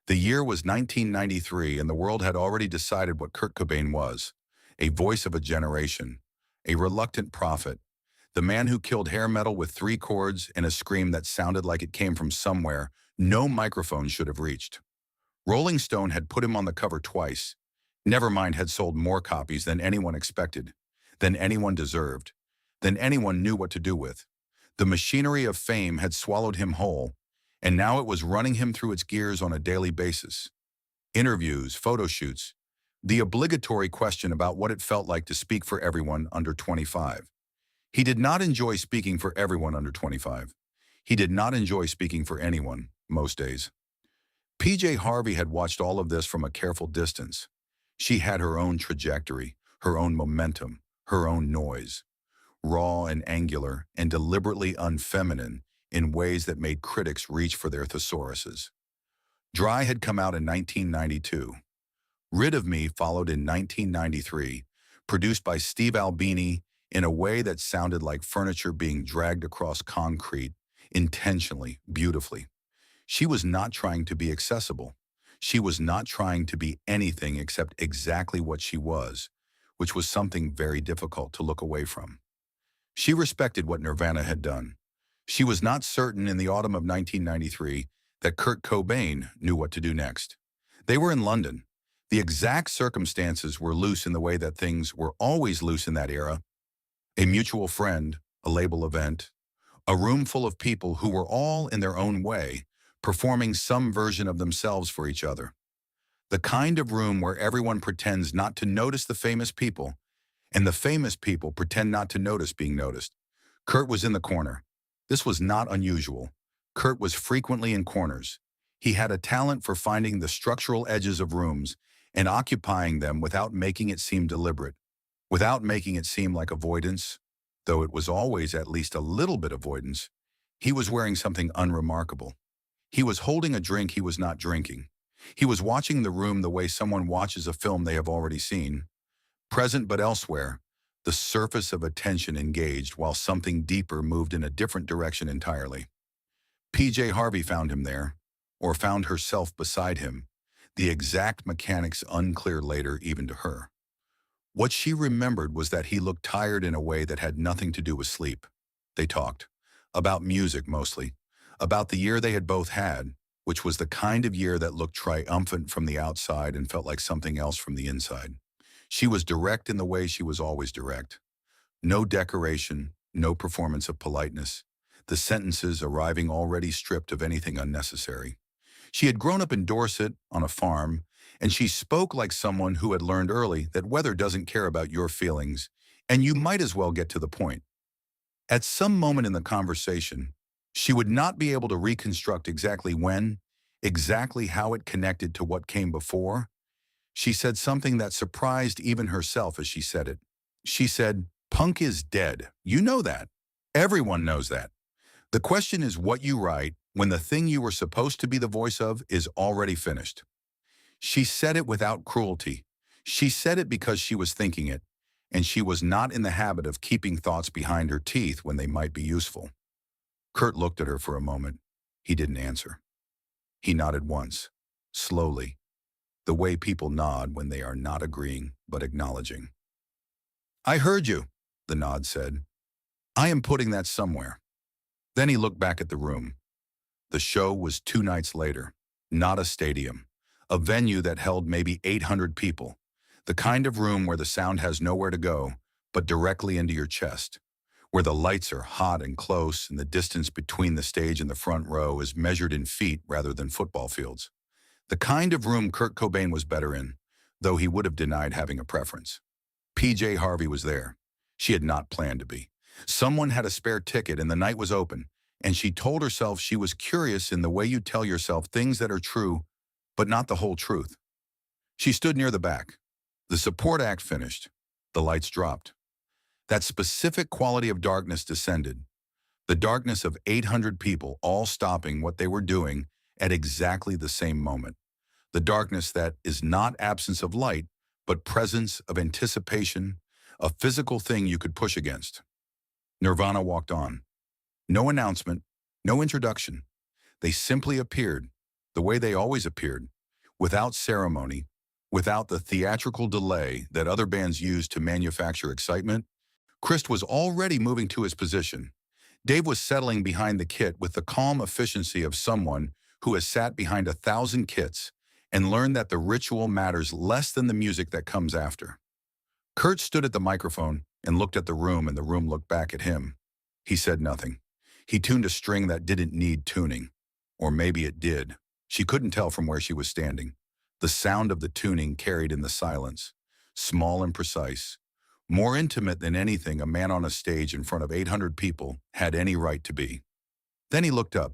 The year was 1993, and the world had already decided what Kurt Cobain was: a voice of a generation, a reluctant prophet, the man who killed hair metal with three chords and a scream that sounded like it came from somewhere no microphone should have reached. Rolling Stone had put him on the cover twice. Nevermind had sold more copies than anyone expected, than anyone deserved, than anyone knew what to do with. The machinery of fame had swallowed him whole, and now it was running him through its gears on a daily basis. Interviews, photo shoots, the obligatory question about what it felt like to speak for everyone under 25. He did not enjoy speaking for everyone under 25. He did not enjoy speaking for anyone, most days. PJ Harvey had watched all of this from a careful distance. She had her own trajectory, her own momentum, her own noise. Raw and angular and deliberately unfeminine in ways that made critics reach for their thesauruses. Dry had come out in 1992. Rid of Me followed in 1993, produced by Steve Albini in a way that sounded like furniture being dragged across concrete, intentionally, beautifully. She was not trying to be accessible. She was not trying to be anything except exactly what she was, which was something very difficult to look away from. She respected what Nirvana had done. She was not certain in the autumn of 1993 that Kurt Cobain knew what to do next. They were in London. The exact circumstances were loose in the way that things were always loose in that era. A mutual friend, a label event, a room full of people who were all, in their own way, performing some version of themselves for each other. The kind of room where everyone pretends not to notice the famous people, and the famous people pretend not to notice being noticed. Kurt was in the corner. This was not unusual. Kurt was frequently in corners. He had a talent for finding the structural edges of rooms and occupying them without making it seem deliberate, without making it seem like avoidance, though it was always at least a little bit avoidance. He was wearing something unremarkable. He was holding a drink he was not drinking. He was watching the room the way someone watches a film they have already seen. Present but elsewhere, the surface of attention engaged while something deeper moved in a different direction entirely. PJ Harvey found him there, or found herself beside him, the exact mechanics unclear later even to her. What she remembered was that he looked tired in a way that had nothing to do with sleep. They talked. About music mostly. About the year they had both had, which was the kind of year that looked triumphant from the outside and felt like something else from the inside. She was direct in the way she was always direct. No decoration, no performance of politeness. The sentences arriving already stripped of anything unnecessary. She had grown up in Dorset on a farm, and she spoke like someone who had learned early that weather doesn't care about your feelings, and you might as well get to the point. At some moment in the conversation, she would not be able to reconstruct exactly when, exactly how it connected to what came before. She said something that surprised even herself as she said it. She said, "Punk is dead. You know that. Everyone knows that. The question is what you write when the thing you were supposed to be the voice of is already finished." She said it without cruelty. She said it because she was thinking it, and she was not in the habit of keeping thoughts behind her teeth when they might be useful. Kurt looked at her for a moment. He didn't answer. He nodded once, slowly, the way people nod when they are not agreeing but acknowledging. "I heard you," the nod said. "I am putting that somewhere." Then he looked back at the room. The show was 2 nights later, not a stadium, a venue that held maybe 800 people, the kind of room where the sound has nowhere to go but directly into your chest, where the lights are hot and close and the distance between the stage and the front row is measured in feet rather than football fields. The kind of room Kurt Cobain was better in, though he would have denied having a preference. PJ Harvey was there. She had not planned to be. Someone had a spare ticket and the night was open, and she told herself she was curious in the way you tell yourself things that are true, but not the whole truth. She stood near the back. The support act finished. The lights dropped. That specific quality of darkness descended. The darkness of 800 people all stopping what they were doing at exactly the same moment. The darkness that is not absence of light, but presence of anticipation, a physical thing you could push against. Nirvana walked on. No announcement, no introduction. They simply appeared, the way they always appeared, without ceremony, without the theatrical delay that other bands use to manufacture excitement. Chris was already moving to his position. Dave was settling behind the kit with the calm efficiency of someone who has sat behind 1,000 kits and learned that the ritual matters less than the music that comes after. Kurt stood at the microphone and looked at the room, and the room looked back at him. He said nothing. He tuned a string that didn't need tuning. Or maybe it did. She couldn't tell from where she was standing. The sound of the tuning carried in the silence, small and precise, more intimate than anything a man on a stage in front of 800 people had any right to be. Then he looked up,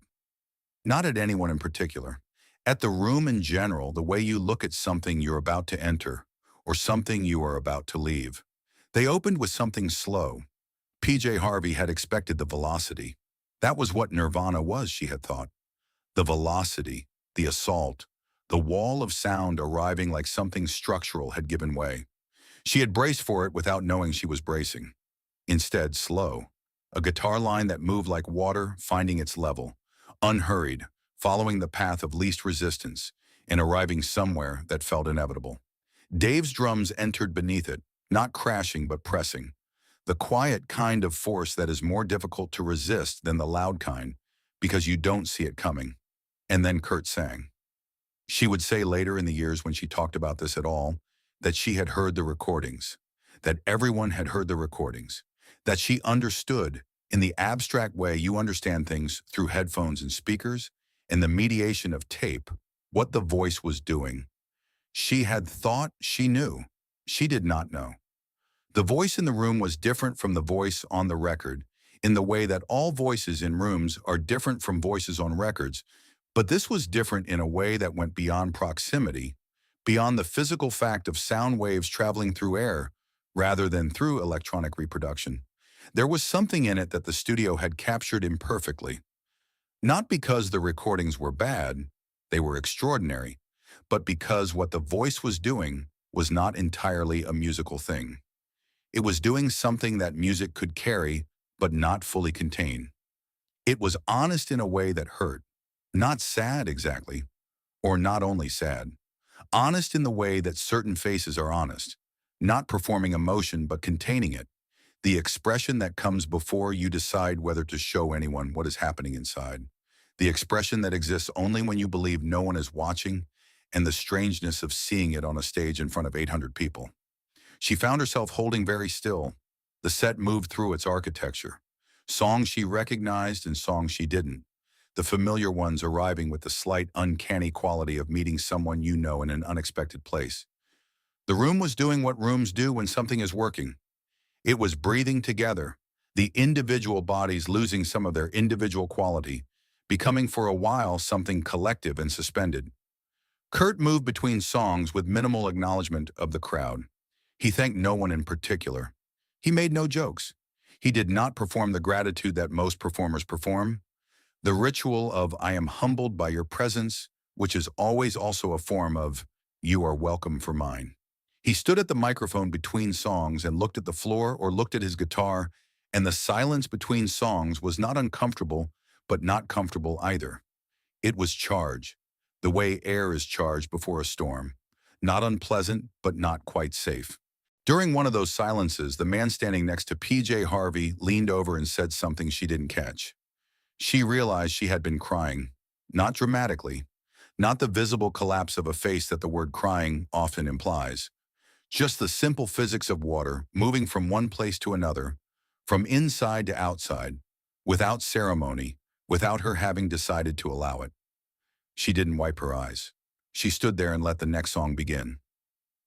not at anyone in particular, at the room in general, the way you look at something you're about to enter or something you are about to leave. They opened with something slow. PJ Harvey had expected the velocity. That was what Nirvana was, she had thought. The velocity, the assault, the wall of sound arriving like something structural had given way. She had braced for it without knowing she was bracing. Instead, slow. A guitar line that moved like water, finding its level. Unhurried, following the path of least resistance, and arriving somewhere that felt inevitable. Dave's drums entered beneath it, not crashing but pressing. The quiet kind of force that is more difficult to resist than the loud kind, because you don't see it coming. And then Kurt sang. She would say later in the years when she talked about this at all, that she had heard the recordings, that everyone had heard the recordings, that she understood, in the abstract way you understand things through headphones and speakers, and the mediation of tape, what the voice was doing. She had thought she knew. She did not know. The voice in the room was different from the voice on the record, in the way that all voices in rooms are different from voices on records, but this was different in a way that went beyond proximity, beyond the physical fact of sound waves traveling through air, rather than through electronic reproduction. There was something in it that the studio had captured imperfectly. Not because the recordings were bad, they were extraordinary, but because what the voice was doing was not entirely a musical thing. It was doing something that music could carry, but not fully contain. It was honest in a way that hurt. Not sad exactly, or not only sad. Honest in the way that certain faces are honest, not performing emotion but containing it. The expression that comes before you decide whether to show anyone what is happening inside. The expression that exists only when you believe no one is watching, and the strangeness of seeing it on a stage in front of 800 people. She found herself holding very still. The set moved through its architecture. Songs she recognized and songs she didn't. The familiar ones arriving with the slight uncanny quality of meeting someone you know in an unexpected place. The room was doing what rooms do when something is working. It was breathing together, the individual bodies losing some of their individual quality, becoming for a while something collective and suspended. Kurt moved between songs with minimal acknowledgement of the crowd. He thanked no one in particular. He made no jokes. He did not perform the gratitude that most performers perform. The ritual of "I am humbled by your presence," which is always also a form of "you are welcome for mine." He stood at the microphone between songs and looked at the floor or looked at his guitar, and the silence between songs was not uncomfortable, but not comfortable either. It was charged, the way air is charged before a storm. Not unpleasant, but not quite safe. During one of those silences, the man standing next to PJ Harvey leaned over and said something she didn't catch. She realized she had been crying, not dramatically, not the visible collapse of a face that the word crying often implies. Just the simple physics of water moving from one place to another, from inside to outside, without ceremony, without her having decided to allow it. She didn't wipe her eyes. She stood there and let the next song begin.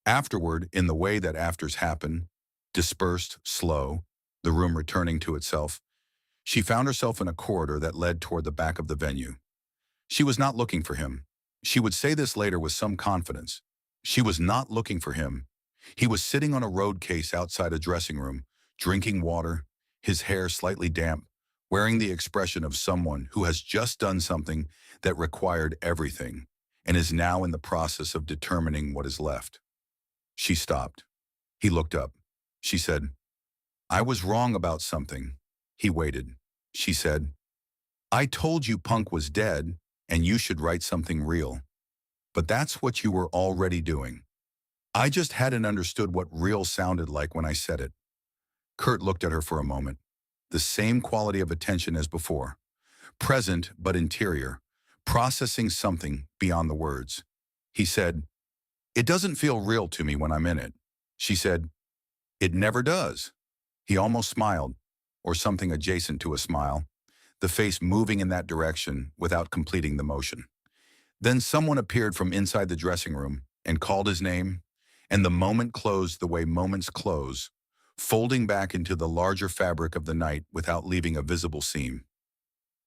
Afterward, in the way that afters happen, dispersed, slow, the room returning to itself, she found herself in a corridor that led toward the back of the venue. She was not looking for him. She would say this later with some confidence. She was not looking for him. He was sitting on a road case outside a dressing room, drinking water, his hair slightly damp, wearing the expression of someone who has just done something that required everything and is now in the process of determining what is left. She stopped. He looked up. She said, "I was wrong about something." He waited. She said, "I told you punk was dead and you should write something real." but that's what you were already doing. I just hadn't understood what real sounded like when I said it. Kurt looked at her for a moment. The same quality of attention as before. Present but interior, processing something beyond the words. He said, "It doesn't feel real to me when I'm in it." She said, "It never does." He almost smiled, or something adjacent to a smile, the face moving in that direction without completing the motion. Then someone appeared from inside the dressing room and called his name, and the moment closed the way moments close, folding back into the larger fabric of the night without leaving a visible seam.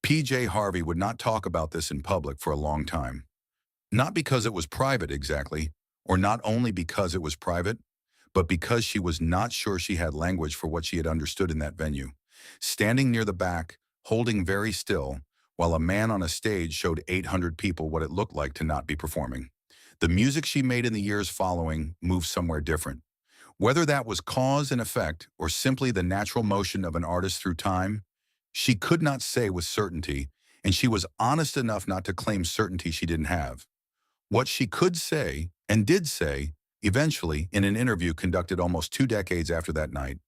PJ Harvey would not talk about this in public for a long time. Not because it was private exactly, or not only because it was private, but because she was not sure she had language for what she had understood in that venue. Standing near the back, holding very still, while a man on a stage showed 800 people what it looked like to not be performing. The music she made in the years following moved somewhere different. Whether that was cause and effect or simply the natural motion of an artist through time, she could not say with certainty, and she was honest enough not to claim certainty she didn't have. What she could say, and did say, eventually in an interview conducted almost 2 decades after that night,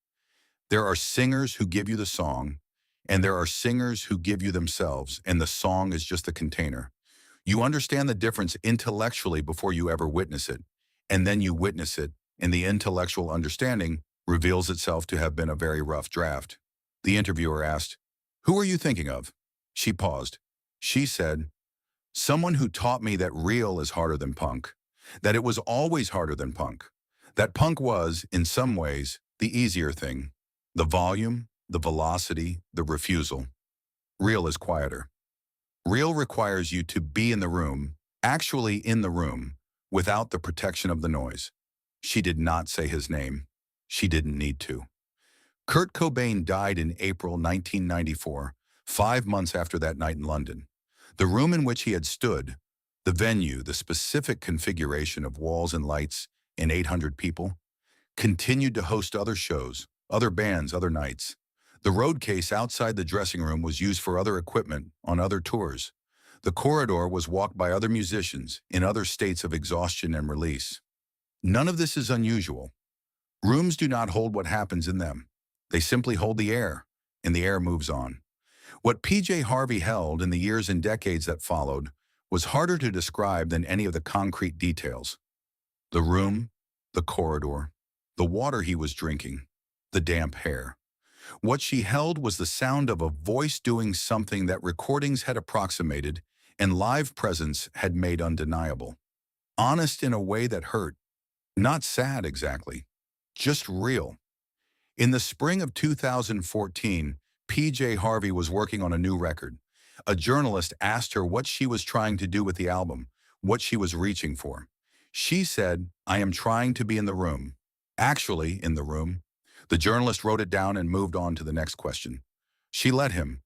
there are singers who give you the song, and there are singers who give you themselves, and the song is just the container. You understand the difference intellectually before you ever witness it, and then you witness it, and the intellectual understanding reveals itself to have been a very rough draft. The interviewer asked, "Who are you thinking of?" She paused. She said, "Someone who taught me that real is harder than punk, that it was always harder than punk, that punk was, in some ways, the easier thing. The volume, the velocity, the refusal. Real is quieter. Real requires you to be in the room, actually in the room, without the protection of the noise." She did not say his name. She didn't need to. Kurt Cobain died in April 1994, 5 months after that night in London. The room in which he had stood, the venue, the specific configuration of walls and lights and 800 people, continued to host other shows, other bands, other nights. The road case outside the dressing room was used for other equipment on other tours. The corridor was walked by other musicians in other states of exhaustion and release. None of this is unusual. Rooms do not hold what happens in them. They simply hold the air, and the air moves on. What PJ Harvey held in the years and decades that followed was harder to describe than any of the concrete details. The room, the corridor, the water he was drinking, the damp hair. What she held was the sound of a voice doing something that recordings had approximated and live presence had made undeniable. Honest in a way that hurt. Not sad exactly, just real. In the spring of 2014, PJ Harvey was working on a new record. A journalist asked her what she was trying to do with the album, what she was reaching for. She said, "I am trying to be in the room." Actually, in the room. The journalist wrote it down and moved on to the next question. She let him,